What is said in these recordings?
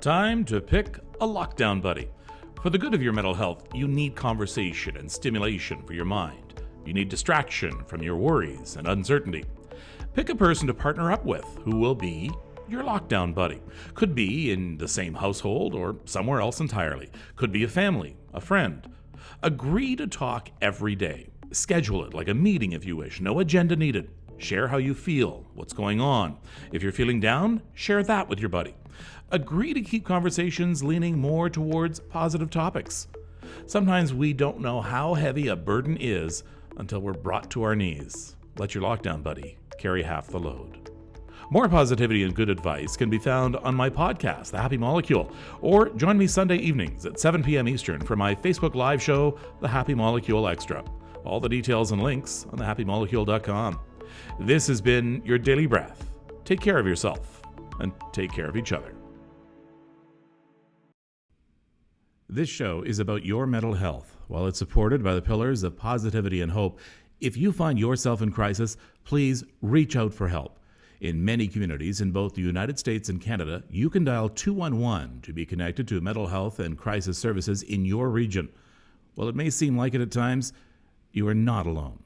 Time to pick a lockdown buddy. For the good of your mental health, you need conversation and stimulation for your mind. You need distraction from your worries and uncertainty. Pick a person to partner up with who will be your lockdown buddy. Could be in the same household or somewhere else entirely. Could be a family, a friend. Agree to talk every day. Schedule it like a meeting if you wish. No agenda needed. Share how you feel, what's going on. If you're feeling down, share that with your buddy. Agree to keep conversations leaning more towards positive topics. Sometimes we don't know how heavy a burden is until we're brought to our knees. Let your lockdown buddy carry half the load. More positivity and good advice can be found on my podcast, The Happy Molecule, or join me Sunday evenings at 7 p.m. Eastern for my Facebook Live show, The Happy Molecule Extra. All the details and links on thehappymolecule.com. This has been your Daily Breath. Take care of yourself and take care of each other. This show is about your mental health. While it's supported by the pillars of positivity and hope, if you find yourself in crisis, please reach out for help. In many communities in both the United States and Canada, you can dial 211 to be connected to mental health and crisis services in your region. While it may seem like it at times, you are not alone.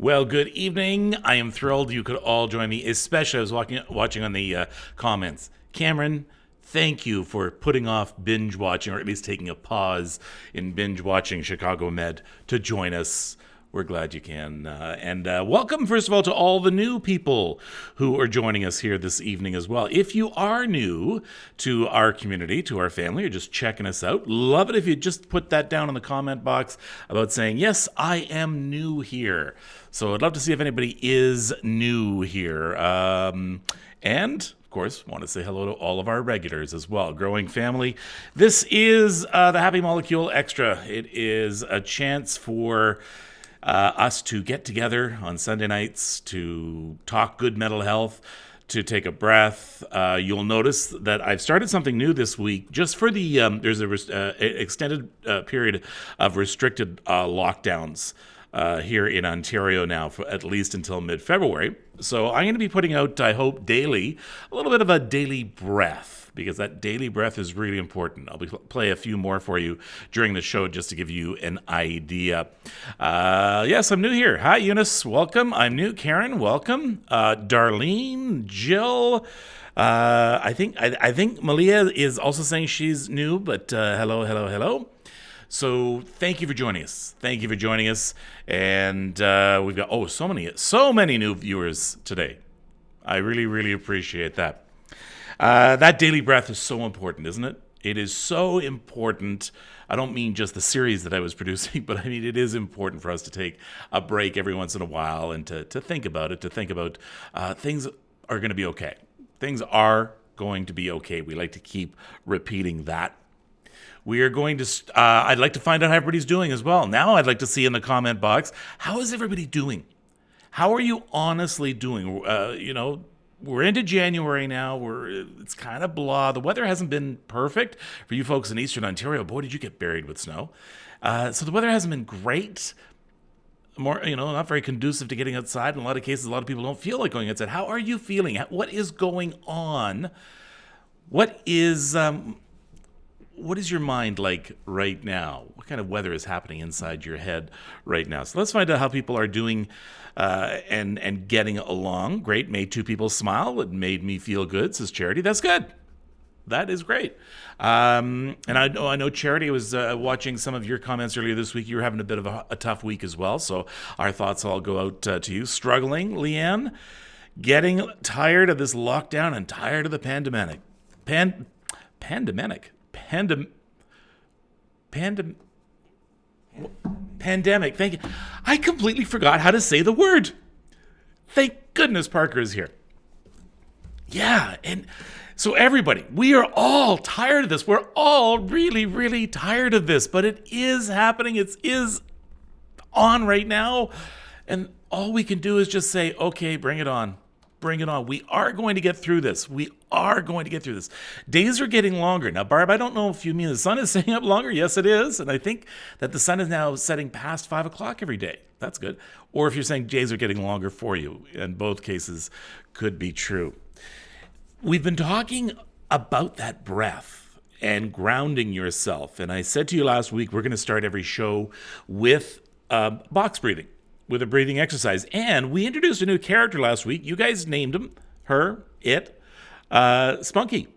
Well, good evening. I am thrilled you could all join me, especially I was watching on the comments. Cameron, thank you for putting off binge watching, or at least taking a pause in binge watching Chicago Med to join us. We're glad you can. And welcome, first of all, to all the new people who are joining us here this evening as well. If you are new to our community, to our family, or just checking us out, love it if you just put that down in the comment box about saying, yes, I am new here. So I'd love to see if anybody is new here. And of course, want to say hello to all of our regulars as well. Growing family. This is the Happy Molecule Extra. It is a chance for us to get together on Sunday nights to talk good mental health, to take a breath. You'll notice that I've started something new this week just for the, there's a extended period of restricted lockdowns here in Ontario now, for at least until mid-February. So I'm going to be putting out, I hope, daily, a little bit of a daily breath, because that daily breath is really important. I'll play a few more for you during the show just to give you an idea. Yes, I'm new here. Hi, Eunice. Welcome. I'm new. Karen, welcome. Darlene, Jill. I think Malia is also saying she's new, but hello. So thank you for joining us. And we've got, so many new viewers today. I really, really appreciate that. That daily breath is so important, isn't it? It is so important. I don't mean just the series that I was producing, but I mean it is important for us to take a break every once in a while and to think about it, things are going to be okay. Things are going to be okay. We like to keep repeating that. We are going to, I'd like to find out how everybody's doing as well. Now I'd like to see in the comment box, how is everybody doing? How are you honestly doing? We're into January now. It's kind of blah. The weather hasn't been perfect for you folks in Eastern Ontario. Boy, did you get buried with snow. So the weather hasn't been great. Not very conducive to getting outside. In a lot of cases, a lot of people don't feel like going outside. How are you feeling? What is going on? What is your mind like right now? What kind of weather is happening inside your head right now? So let's find out how people are doing and getting along. Great. Made two people smile. It made me feel good, says Charity. That's good. That is great. And I know Charity was watching some of your comments earlier this week. You were having a bit of a tough week as well. So our thoughts all go out to you. Struggling, Leanne. Getting tired of this lockdown and tired of the pandemic. Pandemic. Thank you. I completely forgot how to say the word. Thank goodness Parker is here. Yeah, and so everybody, we are all tired of this. We're all really, really tired of this, but it is happening. It is on right now, and all we can do is just say, okay, bring it on. Bring it on. We are going to get through this. We are going to get through this. Days are getting longer. Now, Barb, I don't know if you mean the sun is staying up longer. Yes, it is. And I think that the sun is now setting past 5 o'clock every day. That's good. Or if you're saying days are getting longer for you, and both cases could be true. We've been talking about that breath and grounding yourself. And I said to you last week, we're going to start every show with box breathing, with a breathing exercise. And we introduced a new character last week. You guys named him, her, it, Spunky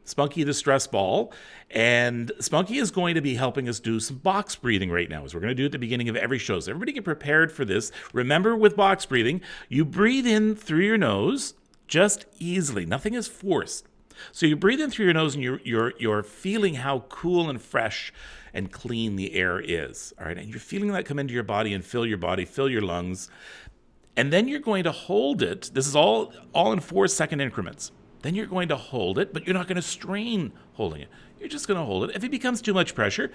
the stress ball. And Spunky is going to be helping us do some box breathing right now, as we're going to do at the beginning of every show. So everybody get prepared for this. Remember, with box breathing, you breathe in through your nose just easily. Nothing is forced. So you breathe in through your nose, and you're feeling how cool and fresh and clean the air is. All right, and you're feeling that come into your body and fill your body, fill your lungs. And then you're going to hold it. This is all in 4-second increments. Then you're going to hold it, but you're not going to strain holding it. You're just going to hold it. If it becomes too much pressure,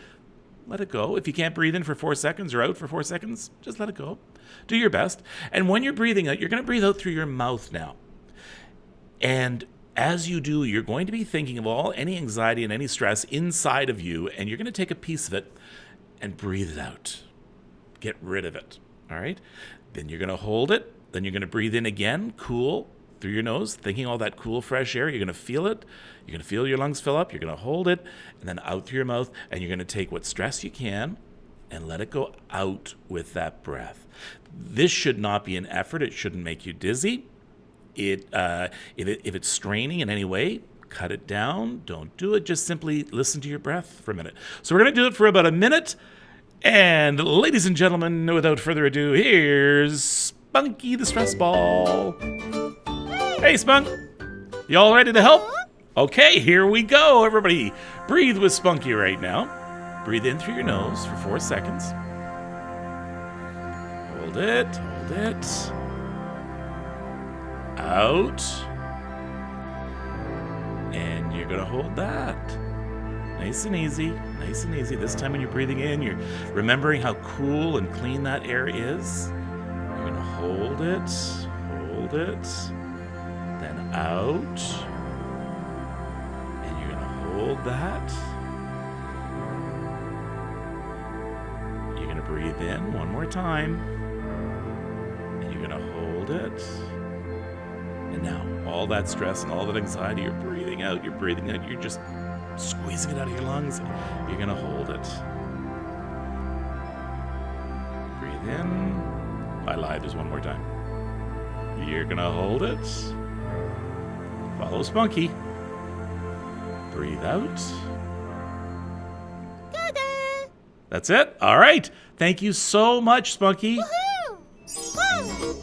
let it go. If you can't breathe in for 4 seconds or out for 4 seconds, just let it go. Do your best. And when you're breathing out, you're going to breathe out through your mouth now. And as you do, you're going to be thinking of any anxiety and any stress inside of you, and you're going to take a piece of it and breathe it out. Get rid of it. All right? Then you're going to hold it. Then you're going to breathe in again, cool, through your nose, thinking all that cool, fresh air. You're going to feel it. You're going to feel your lungs fill up. You're going to hold it, and then out through your mouth, and you're going to take what stress you can and let it go out with that breath. This should not be an effort. It shouldn't make you dizzy. If it's straining in any way, cut it down. Don't do it. Just simply listen to your breath for a minute. So we're going to do it for about a minute. And ladies and gentlemen, without further ado, here's Spunky the Stress Ball. Hey, Spunk. You all ready to help? Okay, here we go, everybody. Breathe with Spunky right now. Breathe in through your nose for 4 seconds. Hold it. Hold it. Out. And you're going to hold that. Nice and easy. Nice and easy. This time when you're breathing in, you're remembering how cool and clean that air is. You're going to hold it. Hold it. Then out. And you're going to hold that. You're going to breathe in one more time. And you're going to hold it. And now, all that stress and all that anxiety, you're breathing out, you're just squeezing it out of your lungs. You're going to hold it. Breathe in. I lied, there's one more time. You're going to hold it. Follow Spunky. Breathe out. Ta-da! That's it? All right. Thank you so much, Spunky. Woohoo! Woo!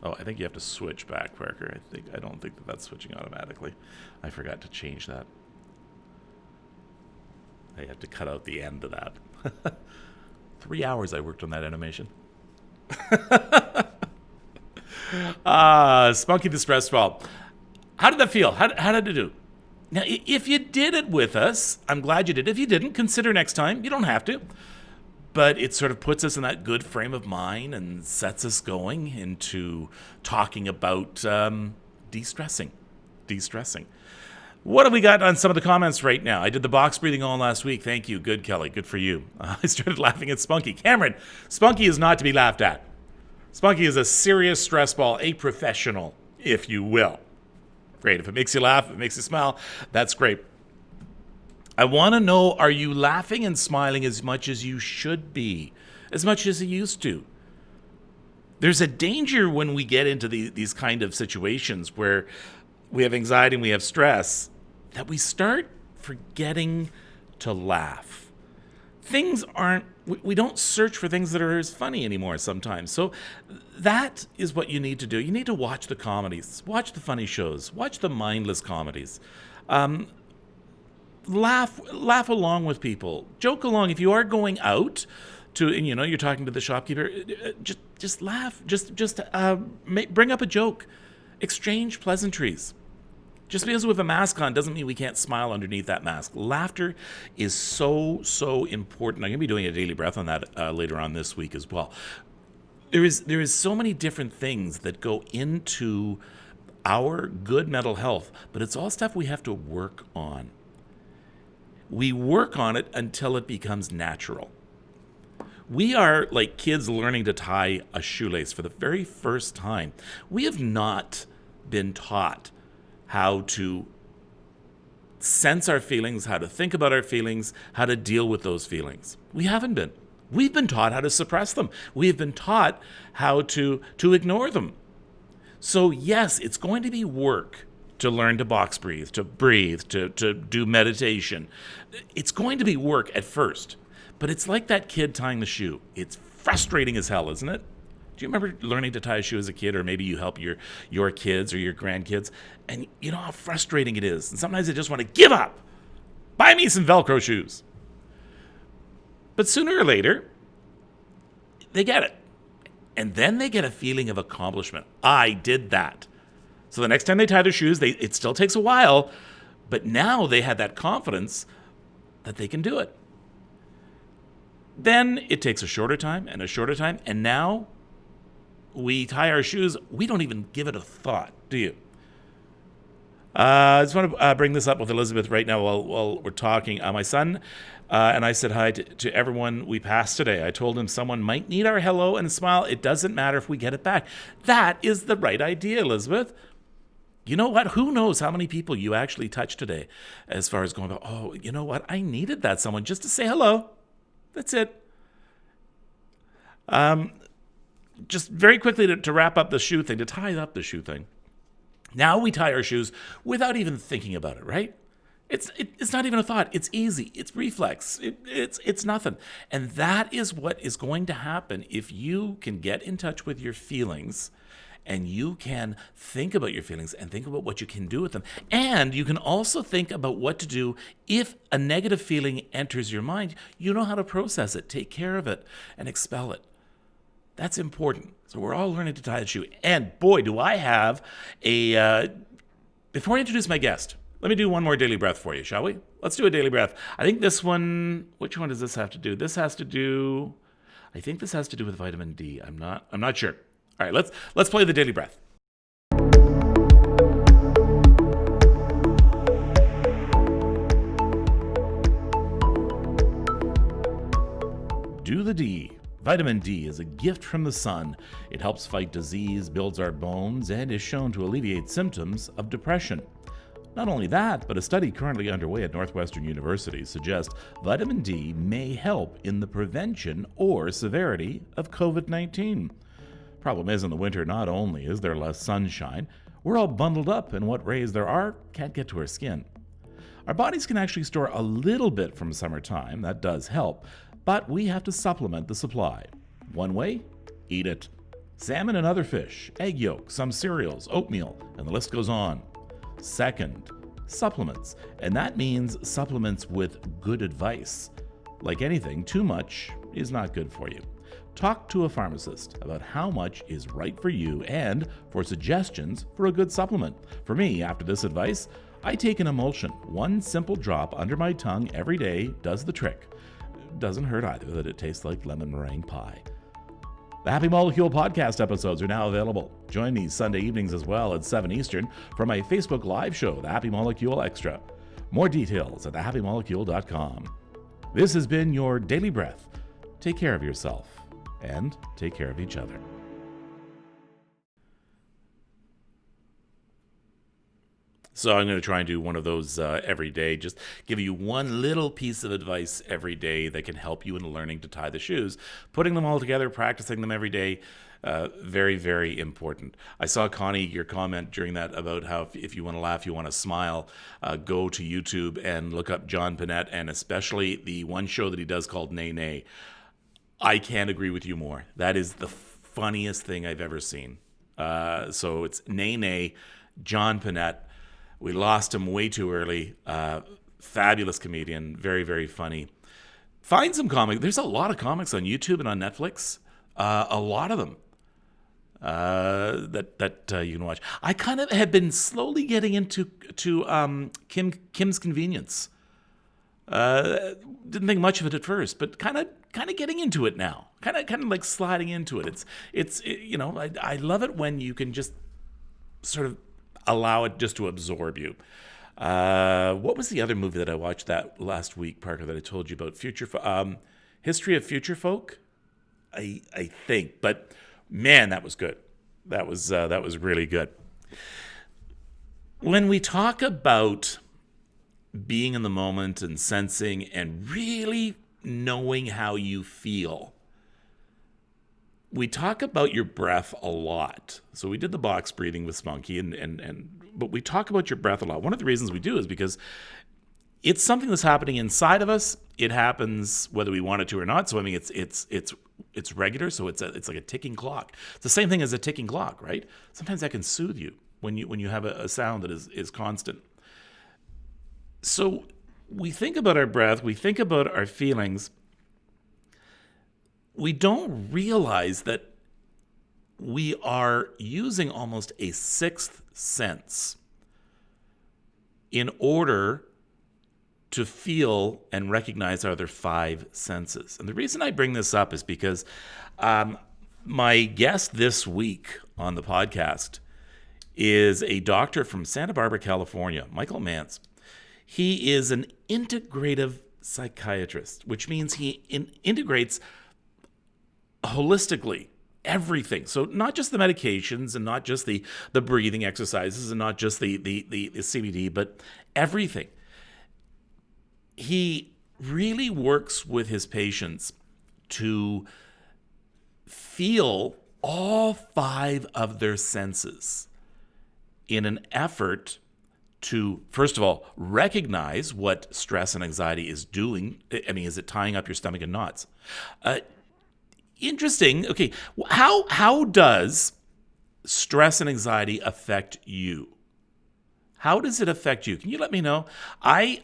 Oh, I think you have to switch back, Parker. I don't think that's switching automatically. I forgot to change that. I have to cut out the end of that. 3 hours I worked on that animation. Spunky the Stress Ball. How did that feel? How did it do? Now, if you did it with us, I'm glad you did. If you didn't, consider next time. You don't have to. But it sort of puts us in that good frame of mind and sets us going into talking about de-stressing. What have we got on some of the comments right now? I did the box breathing all last week. Thank you. Good, Kelly. Good for you. I started laughing at Spunky. Cameron, Spunky is not to be laughed at. Spunky is a serious stress ball, a professional, if you will. Great. If it makes you laugh, if it makes you smile, that's great. I want to know, are you laughing and smiling as much as you should be? As much as you used to? There's a danger when we get into these kind of situations where we have anxiety and we have stress that we start forgetting to laugh. We don't search for things that are as funny anymore sometimes. So that is what you need to do. You need to watch the comedies, watch the funny shows, watch the mindless comedies. Laugh along with people. Joke along. If you are going out to, and you're talking to the shopkeeper, just laugh. Just bring up a joke. Exchange pleasantries. Just because we have a mask on doesn't mean we can't smile underneath that mask. Laughter is so, so important. I'm going to be doing a daily breath on that later on this week as well. There is so many different things that go into our good mental health, but it's all stuff we have to work on. We work on it until it becomes natural. We are like kids learning to tie a shoelace for the very first time. We have not been taught how to sense our feelings, how to think about our feelings, how to deal with those feelings. We haven't been. We've been taught how to suppress them. We have been taught how to ignore them. So yes, it's going to be work to learn to box breathe, to do meditation. It's going to be work at first, but it's like that kid tying the shoe. It's frustrating as hell, isn't it? Do you remember learning to tie a shoe as a kid, or maybe you help your kids or your grandkids, and you know how frustrating it is? And sometimes I just want to give up. Buy me some Velcro shoes. But sooner or later, they get it. And then they get a feeling of accomplishment. I did that. So the next time they tie their shoes, it still takes a while, but now they had that confidence that they can do it. Then it takes a shorter time, and now we tie our shoes. We don't even give it a thought, do you? I just want to bring this up with Elizabeth right now while we're talking. My son and I said hi to everyone we passed today. I told him someone might need our hello and smile. It doesn't matter if we get it back. That is the right idea, Elizabeth. You know what? Who knows how many people you actually touched today as far as going, oh, you know what? I needed that someone just to say hello. That's it. Just very quickly to wrap up the shoe thing, to tie up the shoe thing. Now we tie our shoes without even thinking about it, right? It's not even a thought. It's easy. It's reflex. It's nothing. And that is what is going to happen if you can get in touch with your feelings and you can think about your feelings and think about what you can do with them. And you can also think about what to do if a negative feeling enters your mind. You know how to process it, take care of it, and expel it. That's important. So we're all learning to tie the shoe. And boy, do I have before I introduce my guest, let me do one more daily breath for you, shall we? Let's do a daily breath. I think this one, which one does this have to do? I think this has to do with vitamin D. I'm not sure. All right, let's play the daily breath. Do the D. Vitamin D is a gift from the sun. It helps fight disease, builds our bones, and is shown to alleviate symptoms of depression. Not only that, but a study currently underway at Northwestern University suggests vitamin D may help in the prevention or severity of COVID-19. Problem is, in the winter, not only is there less sunshine, we're all bundled up, and what rays there are can't get to our skin. Our bodies can actually store a little bit from summertime, that does help, but we have to supplement the supply. One way? Eat it. Salmon and other fish, egg yolk, some cereals, oatmeal, and the list goes on. Second, supplements, and that means supplements with good advice. Like anything, too much is not good for you. Talk to a pharmacist about how much is right for you and for suggestions for a good supplement. For me, after this advice, I take an emulsion. One simple drop under my tongue every day does the trick. Doesn't hurt either that it tastes like lemon meringue pie. The Happy Molecule podcast episodes are now available. Join me Sunday evenings as well at 7 Eastern for my Facebook live show, The Happy Molecule Extra. More details at thehappymolecule.com. This has been your Daily Breath. Take care of yourself and take care of each other. So I'm going to try and do one of those every day. Just give you one little piece of advice every day that can help you in learning to tie the shoes. Putting them all together, practicing them every day, very, very important. I saw, Connie, your comment during that about how if you want to laugh, you want to smile, go to YouTube and look up John Pinette, and especially the one show that he does called Nay Nay. I can't agree with you more. That is the funniest thing I've ever seen. So it's Nay Nay, John Pinette. We lost him way too early. Fabulous comedian, very, very funny. Find some comics. There's a lot of comics on YouTube and on Netflix. A lot of them. that you can watch. I kind of have been slowly getting into Kim's Convenience. Didn't think much of it at first, but kind of getting into it now. Kind of like sliding into it. I love it when you can just sort of allow it just to absorb you. What was the other movie that I watched that last week, Parker, that I told you about? History of Future Folk, I think. But man, that was good. That was really good. When we talk about being in the moment and sensing and really knowing how you feel, we talk about your breath a lot. So we did the box breathing with Spunky, and but we talk about your breath a lot. One of the reasons we do is because it's something that's happening inside of us. It happens whether we want it to or not. So I mean, it's regular. So it's like a ticking clock. It's the same thing as a ticking clock, right? Sometimes that can soothe you when you have a sound that is constant. So we think about our breath. We think about our feelings. We don't realize that we are using almost a sixth sense in order to feel and recognize our other five senses. And the reason I bring this up is because my guest this week on the podcast is a doctor from Santa Barbara, California, Michael Mance. He is an integrative psychiatrist, which means he integrates holistically everything. So not just the medications and not just the breathing exercises and not just the CBD, but everything. He really works with his patients to feel all five of their senses in an effort to, first of all, recognize what stress and anxiety is doing. I mean, is it tying up your stomach in knots? Interesting. Okay, how does stress and anxiety affect you? How does it affect you? Can you let me know? I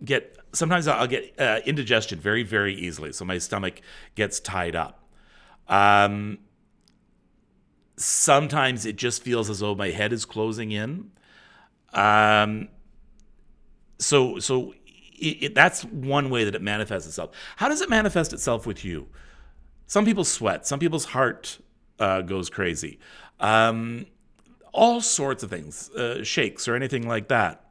get sometimes I'll get indigestion very, very easily, so my stomach gets tied up. Sometimes it just feels as though my head is closing in. That's one way that it manifests itself. How does it manifest itself with you? Some people sweat. Some people's heart goes crazy. All sorts of things, shakes or anything like that.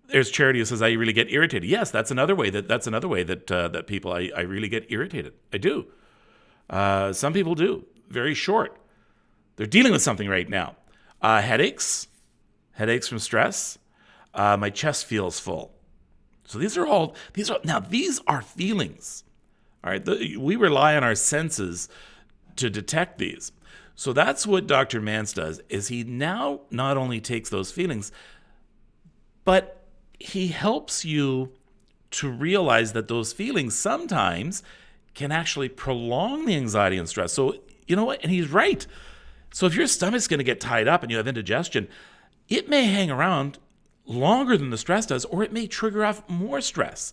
There's Charity who says, "I really get irritated." Yes, that's another way that people I really get irritated. I do. Some people do. Very short. They're dealing with something right now. Headaches from stress. My chest feels full. So these are feelings. All right. We rely on our senses to detect these. So that's what Dr. Mance does, is he now not only takes those feelings, but he helps you to realize that those feelings sometimes can actually prolong the anxiety and stress. So, you know what? And he's right. So if your stomach's going to get tied up and you have indigestion, it may hang around longer than the stress does, or it may trigger off more stress.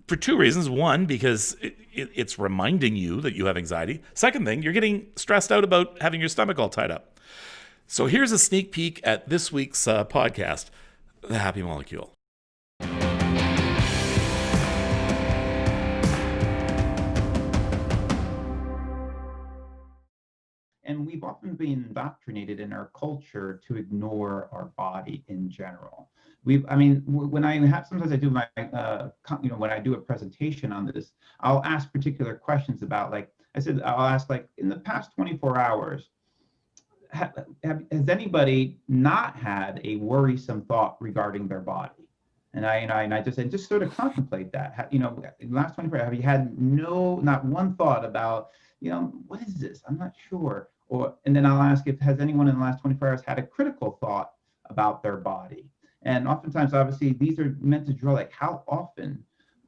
For two reasons. One, because it's reminding you that you have anxiety. Second thing, you're getting stressed out about having your stomach all tied up. So here's a sneak peek at this week's podcast, The Happy Molecule. And we've often been indoctrinated in our culture to ignore our body in general. When sometimes I do my, when I do a presentation on this, I'll ask particular questions about, I'll ask, in the past 24 hours, has anybody not had a worrisome thought regarding their body? And I just sort of contemplate that. In the last 24 hours, have you had not one thought about, what is this? I'm not sure. And then I'll ask, has anyone in the last 24 hours had a critical thought about their body? And oftentimes, obviously, these are meant to draw, how often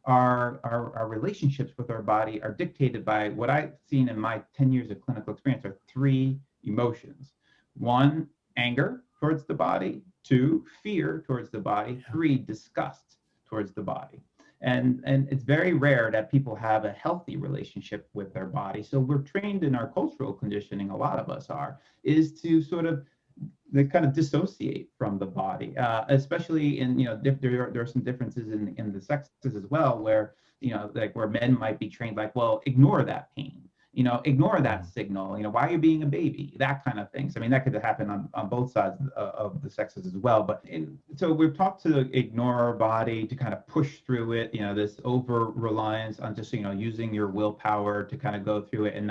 our relationships with our body are dictated by what I've seen in my 10 years of clinical experience are three emotions. One, anger towards the body. Two, fear towards the body. Three, disgust towards the body. And it's very rare that people have a healthy relationship with their body. So we're trained in our cultural conditioning, a lot of us are, is to sort of they kind of dissociate from the body, especially in, there are some differences in the sexes as well, where, like where men might be trained like, well, ignore that pain, ignore that signal, why are you being a baby, that kind of things. I mean, that could happen on both sides of the sexes as well. But so we're taught to ignore our body, to kind of push through it, this over reliance on just, using your willpower to kind of go through it and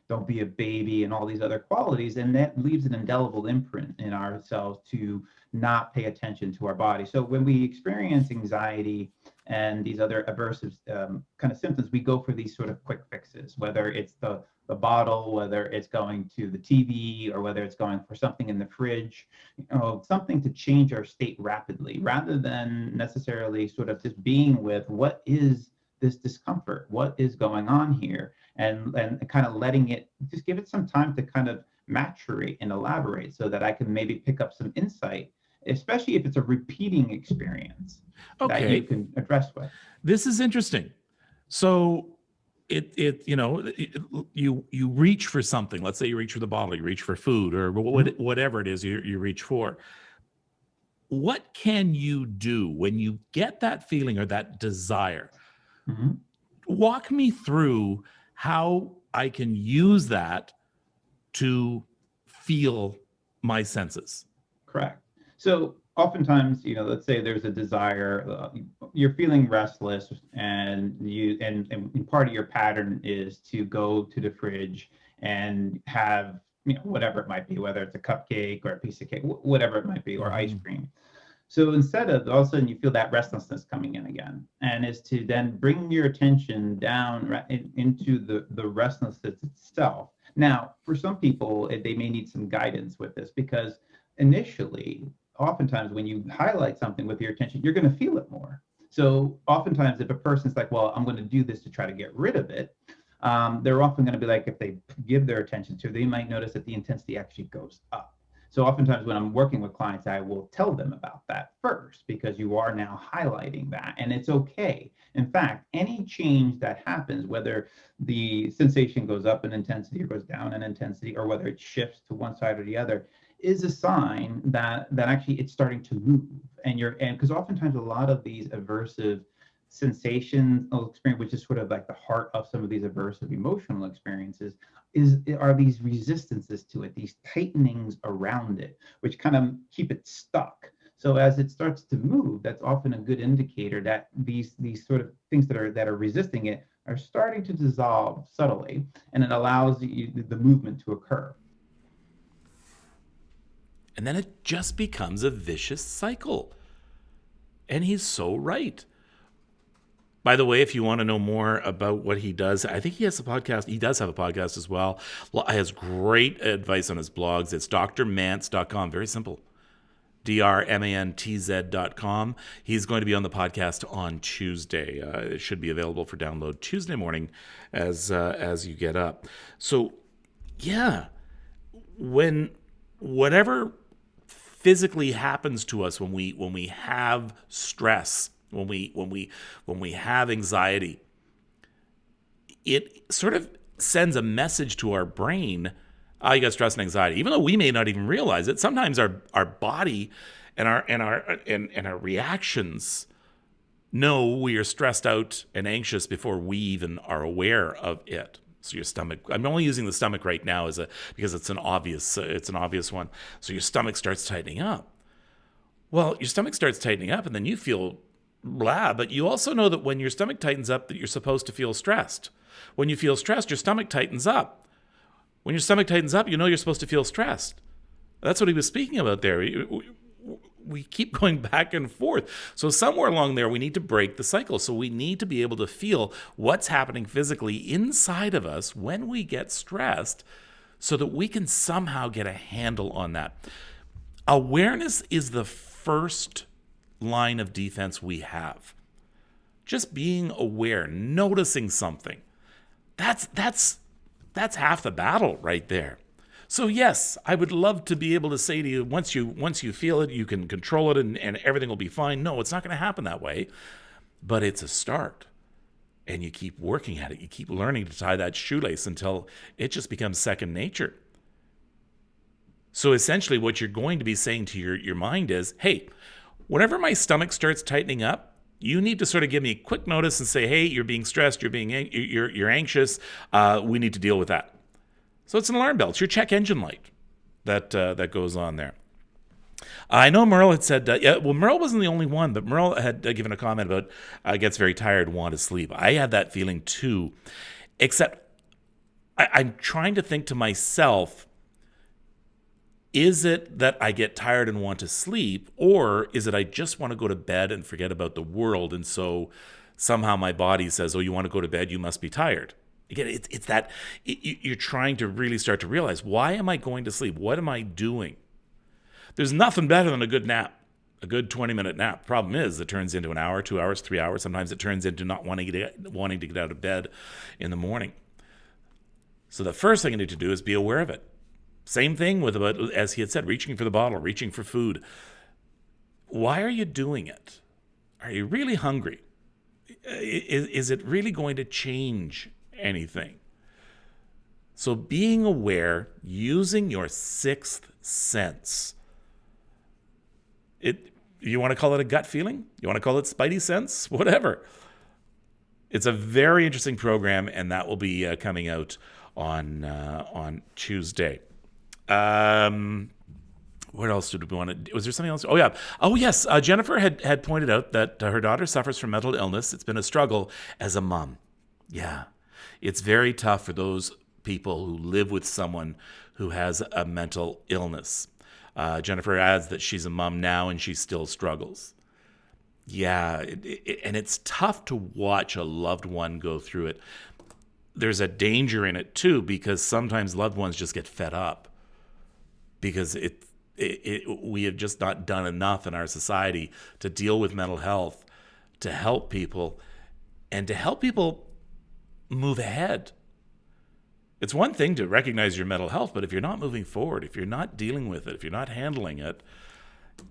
don't be a baby and all these other qualities. And that leaves an indelible imprint in ourselves to not pay attention to our body. So when we experience anxiety and these other aversive kind of symptoms, we go for these sort of quick fixes, whether it's the bottle, whether it's going to the TV, or whether it's going for something in the fridge, something to change our state rapidly, rather than necessarily sort of just being with what is this discomfort, what is going on here, and kind of letting it, just give it some time to kind of maturate and elaborate, so that I can maybe pick up some insight, especially if it's a repeating experience that you can address with. This is interesting. So you reach for something. Let's say you reach for the bottle, you reach for food, or whatever it is you reach for. What can you do when you get that feeling or that desire? Mm-hmm. Walk me through how I can use that to feel my senses. Correct. So oftentimes, let's say there's a desire, you're feeling restless, and part of your pattern is to go to the fridge and have, whatever it might be, whether it's a cupcake or a piece of cake, whatever it might be, or ice cream. So instead of, all of a sudden you feel that restlessness coming in again, and is to then bring your attention down into the restlessness itself. Now, for some people, they may need some guidance with this, because initially, oftentimes when you highlight something with your attention, you're going to feel it more. So oftentimes if a person's like, well, I'm going to do this to try to get rid of it, they're often going to be like, if they give their attention to it, they might notice that the intensity actually goes up. So oftentimes when I'm working with clients, I will tell them about that first, because you are now highlighting that, and it's okay. In fact, any change that happens, whether the sensation goes up in intensity or goes down in intensity, or whether it shifts to one side or the other, is a sign that actually it's starting to move. And because oftentimes a lot of these aversive sensations experience, which is sort of like the heart of some of these aversive emotional experiences, are these resistances to it, these tightenings around it, which kind of keep it stuck. So as it starts to move, that's often a good indicator that these sort of things that are resisting it are starting to dissolve subtly, and it allows the movement to occur. And then it just becomes a vicious cycle. And he's so right. By the way, if you want to know more about what he does, I think he has a podcast. He does have a podcast as well. He has great advice on his blogs. It's drmance.com. Very simple. drmantz.com. He's going to be on the podcast on Tuesday. It should be available for download Tuesday morning as you get up. So, yeah, whatever physically happens to us when we have stress, when we have anxiety, it sort of sends a message to our brain. You got stress and anxiety, even though we may not even realize it. Sometimes our body and our reactions know we are stressed out and anxious before we even are aware of it. So your stomach, I'm only using the stomach right now because it's an obvious one. So your stomach starts tightening up. Well, your stomach starts tightening up, and then you feel blah, but you also know that when your stomach tightens up, that you're supposed to feel stressed. When you feel stressed, your stomach tightens up. When your stomach tightens up, you know you're supposed to feel stressed. That's what he was speaking about there. We keep going back and forth. So somewhere along there, we need to break the cycle. So we need to be able to feel what's happening physically inside of us when we get stressed, so that we can somehow get a handle on that. Awareness is the first line of defense we have. Just being aware, noticing something. That's half the battle right there. So yes, I would love to be able to say to you, once you feel it, you can control it and everything will be fine. No, it's not going to happen that way. but it's a start. And you keep working at it. You keep learning to tie that shoelace until it just becomes second nature. So essentially what you're going to be saying to your mind is, hey, whenever my stomach starts tightening up, you need to sort of give me a quick notice and say, hey, you're being stressed, you're anxious, we need to deal with that. So it's an alarm bell. It's your check engine light that goes on there. I know Merle had said, Merle wasn't the only one, but Merle had given a comment about gets very tired, want to sleep. I had that feeling too, except I'm trying to think to myself, is it that I get tired and want to sleep, or is it I just want to go to bed and forget about the world, and so somehow my body says, oh, you want to go to bed, you must be tired. Again, it's that you're trying to really start to realize, why am I going to sleep? What am I doing? There's nothing better than a good nap, a good 20-minute nap. Problem is, it turns into an hour, 2 hours, 3 hours. Sometimes it turns into not wanting to get out of bed in the morning. So the first thing you need to do is be aware of it. Same thing with, as he had said, reaching for the bottle, reaching for food. Why are you doing it? Are you really hungry? Is it really going to change anything? So being aware, using your sixth sense. You want to call it a gut feeling? You want to call it spidey sense? Whatever. It's a very interesting program, and that will be coming out on Tuesday. What else did we want to? Was there something else? Oh yeah. Oh yes. Jennifer had pointed out that her daughter suffers from mental illness. It's been a struggle as a mom. Yeah, it's very tough for those people who live with someone who has a mental illness. Jennifer adds that she's a mom now and she still struggles. Yeah, and it's tough to watch a loved one go through it. There's a danger in it too, because sometimes loved ones just get fed up because we have just not done enough in our society to deal with mental health, to help people, and to help people move ahead. It's one thing to recognize your mental health, but if you're not moving forward, if you're not dealing with it, if you're not handling it,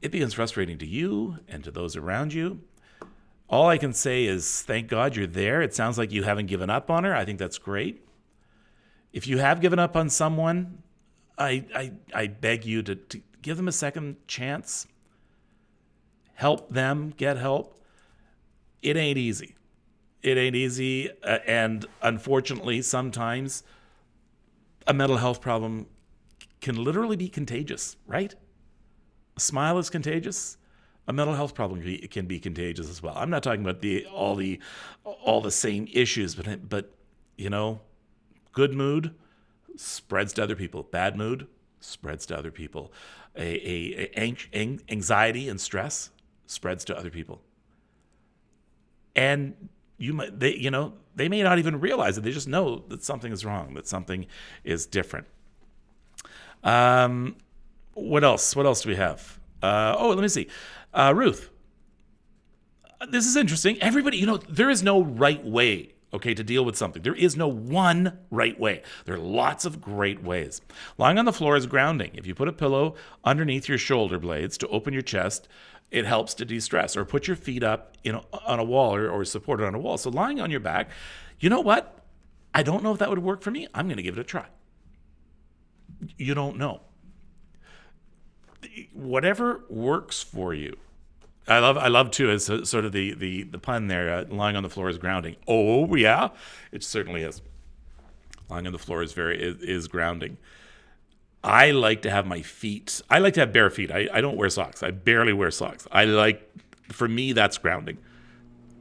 it becomes frustrating to you and to those around you. All I can say is thank God you're there. It sounds like you haven't given up on her. I think that's great. If you have given up on someone, I beg you to give them a second chance. Help them get help. It ain't easy. It ain't easy. And unfortunately, sometimes a mental health problem can literally be contagious, right? A smile is contagious. A mental health problem can be contagious as well. I'm not talking about all the same issues, but you know, good mood spreads to other people. Bad mood spreads to other people. Anxiety and stress spreads to other people. And they may not even realize it. They just know that something is wrong, that something is different. What else? What else do we have? Let me see. Ruth, this is interesting. Everybody, there is no right way, to deal with something. There is no one right way. There are lots of great ways. Lying on the floor is grounding. If you put a pillow underneath your shoulder blades to open your chest, it helps to de-stress. Or put your feet up, on a wall or supported on a wall. So lying on your back, you know what? I don't know if that would work for me. I'm going to give it a try. You don't know. Whatever works for you. I love too, is sort of the pun there. Lying on the floor is grounding. Oh yeah, it certainly is. Lying on the floor is grounding. I like to have my feet. I like to have bare feet. I don't wear socks. I barely wear socks. For me, that's grounding.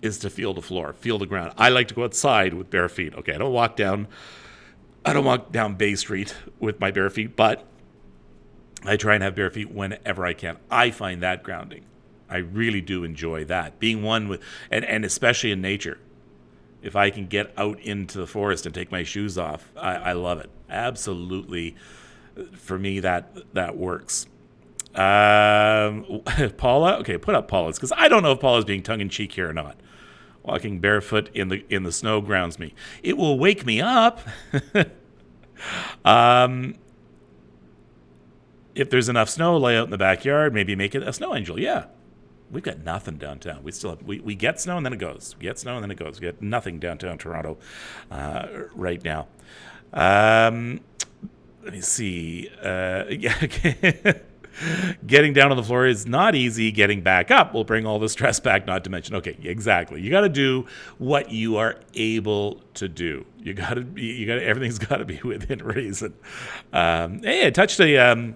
Is to feel the floor, feel the ground. I like to go outside with bare feet. Okay, I don't walk down Bay Street with my bare feet, but I try and have bare feet whenever I can. I find that grounding. I really do enjoy that. Being one with, and especially in nature. If I can get out into the forest and take my shoes off, I love it. Absolutely. For me, that works. Paula? Okay, put up Paula's, because I don't know if Paula's being tongue-in-cheek here or not. Walking barefoot in the snow grounds me. It will wake me up. If there's enough snow, lay out in the backyard, maybe make it a snow angel. Yeah. we've got nothing downtown. We still have, we get snow and then it goes. We get snow and then it goes. We get nothing downtown Toronto right now. Let me see. Getting down on the floor is not easy. Getting back up will bring all the stress back, not to mention, okay, exactly. You got to do what you are able to do. Everything's got to be within reason. Hey, I touched a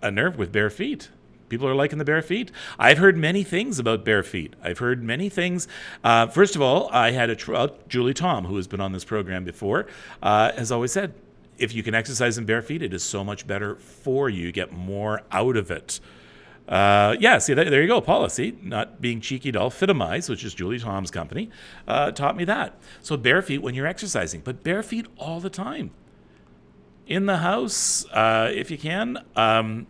nerve with bare feet. People are liking the bare feet. I've heard many things about bare feet. I've heard many things. First of all, I had Julie Tom, who has been on this program before, has always said, if you can exercise in bare feet, it is so much better for you. You get more out of it. See, there you go, Paula. See, not being cheeky at all. Fitimize, which is Julie Tom's company, taught me that. So bare feet when you're exercising, but bare feet all the time. In the house, if you can. I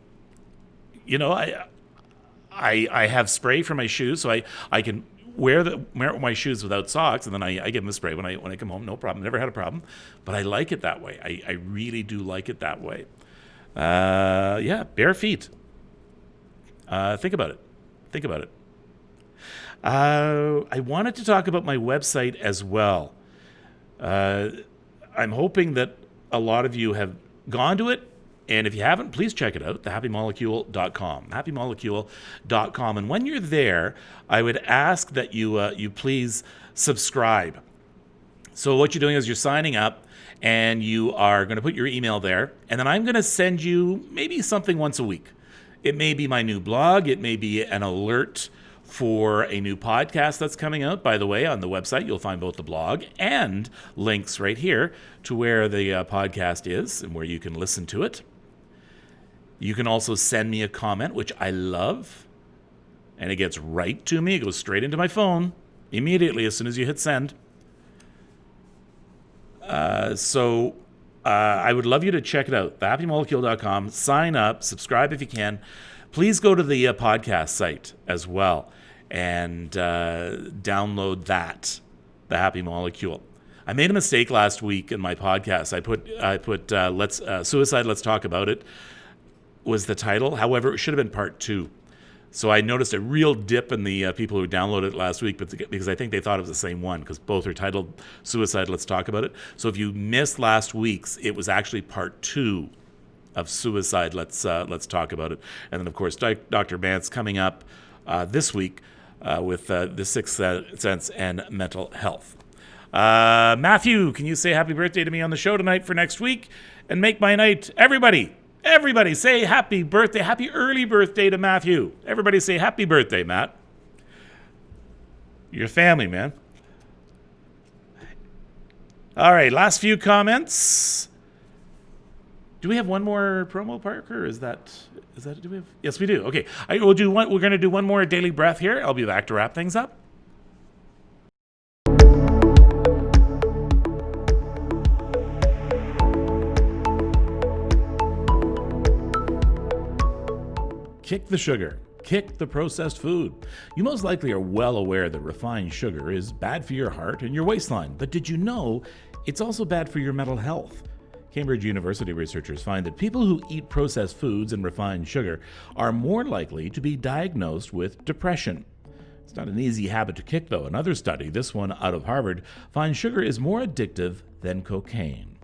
have spray for my shoes, so I can wear my shoes without socks, and then I give them a spray when I come home. No problem. Never had a problem. But I like it that way. I really do like it that way. Bare feet. Think about it. I wanted to talk about my website as well. I'm hoping that a lot of you have gone to it. And if you haven't, please check it out, thehappymolecule.com, happymolecule.com. And when you're there, I would ask that you please subscribe. So what you're doing is you're signing up, and you are going to put your email there, and then I'm going to send you maybe something once a week. It may be my new blog. It may be an alert for a new podcast that's coming out. By the way, on the website, you'll find both the blog and links right here to where the podcast is and where you can listen to it. You can also send me a comment, which I love, and it gets right to me. It goes straight into my phone immediately as soon as you hit send. I would love you to check it out, thehappymolecule.com. Sign up, subscribe if you can. Please go to the podcast site as well and download that, The Happy Molecule. I made a mistake last week in my podcast. I put Suicide, Let's Talk About It was the title. However, it should have been part 2. So I noticed a real dip in the people who downloaded it last week, because I think they thought it was the same one, because both are titled Suicide, Let's Talk About It. So if you missed last week's, it was actually part 2 of Suicide, Let's Talk About It. And then, of course, Dr. Mance coming up this week with The Sixth Sense and Mental Health. Matthew, can you say happy birthday to me on the show tonight for next week and make my night? Everybody say happy birthday, happy early birthday to Matthew. Everybody say happy birthday, Matt. Your family, man. All right, last few comments. Do we have one more promo, Parker? Is that do we have? Yes, we do. Okay. We're going to do one more daily breath here. I'll be back to wrap things up. Kick the sugar. Kick the processed food. You most likely are well aware that refined sugar is bad for your heart and your waistline, but did you know it's also bad for your mental health? Cambridge University researchers find that people who eat processed foods and refined sugar are more likely to be diagnosed with depression. It's not an easy habit to kick, though. Another study, this one out of Harvard, finds sugar is more addictive than cocaine.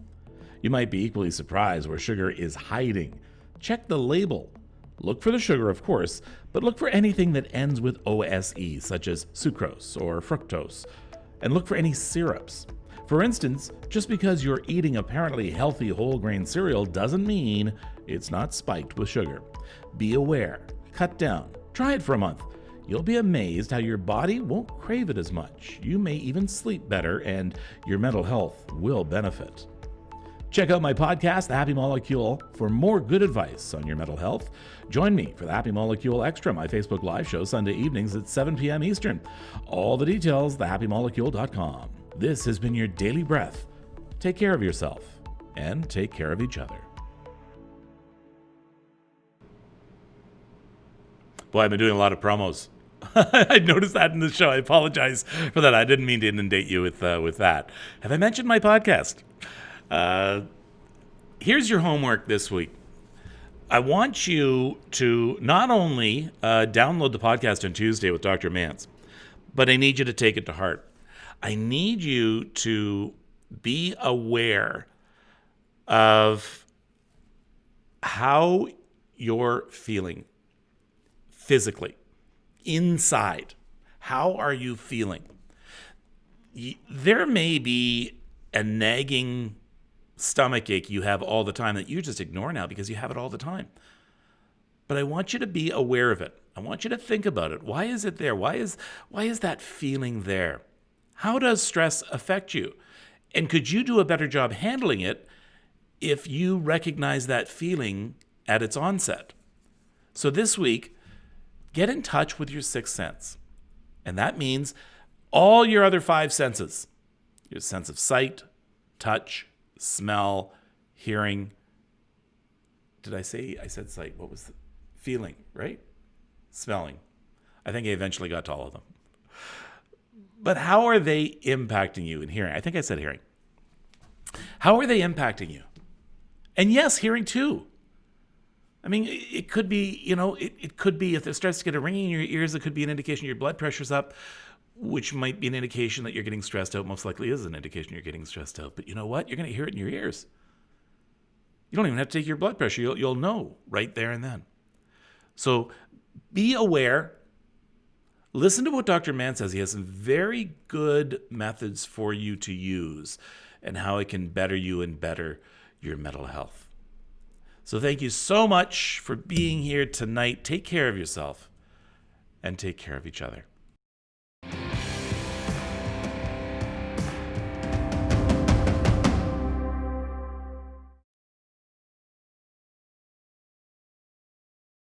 You might be equally surprised where sugar is hiding. Check the label. Look for the sugar, of course, but look for anything that ends with OSE, such as sucrose or fructose, and look for any syrups. For instance, just because you're eating apparently healthy whole grain cereal doesn't mean it's not spiked with sugar. Be aware, cut down, try it for a month. You'll be amazed how your body won't crave it as much. You may even sleep better, and your mental health will benefit. Check out my podcast, The Happy Molecule, for more good advice on your mental health. Join me for The Happy Molecule Extra, my Facebook Live show, Sunday evenings at 7 p.m. Eastern. All the details, thehappymolecule.com. This has been your Daily Breath. Take care of yourself, and take care of each other. Boy, I've been doing a lot of promos. I noticed that in the show. I apologize for that. I didn't mean to inundate you with that. Have I mentioned my podcast? Here's your homework this week. I want you to not only download the podcast on Tuesday with Dr. Mance, but I need you to take it to heart. I need you to be aware of how you're feeling physically, inside. How are you feeling? There may be a nagging stomach ache you have all the time that you just ignore now because you have it all the time. But I want you to be aware of it. I want you to think about it. Why is it there? Why is that feeling there? How does stress affect you? And could you do a better job handling it if you recognize that feeling at its onset? So this week, get in touch with your sixth sense. And that means all your other five senses. Your sense of sight, touch, smell, hearing. Did I said sight? What was the feeling, right? Smelling. I think I eventually got to all of them. But how are they impacting you in hearing? I think I said hearing. How are they impacting you? And yes, hearing too. I mean, it could be, it could be if it starts to get a ringing in your ears, it could be an indication your blood pressure's up, which might be an indication that you're getting stressed out. Most likely is an indication you're getting stressed out. But you know what? You're going to hear it in your ears. You don't even have to take your blood pressure. You'll know right there and then. So be aware. Listen to what Dr. Mann says. He has some very good methods for you to use and how it can better you and better your mental health. So thank you so much for being here tonight. Take care of yourself and take care of each other.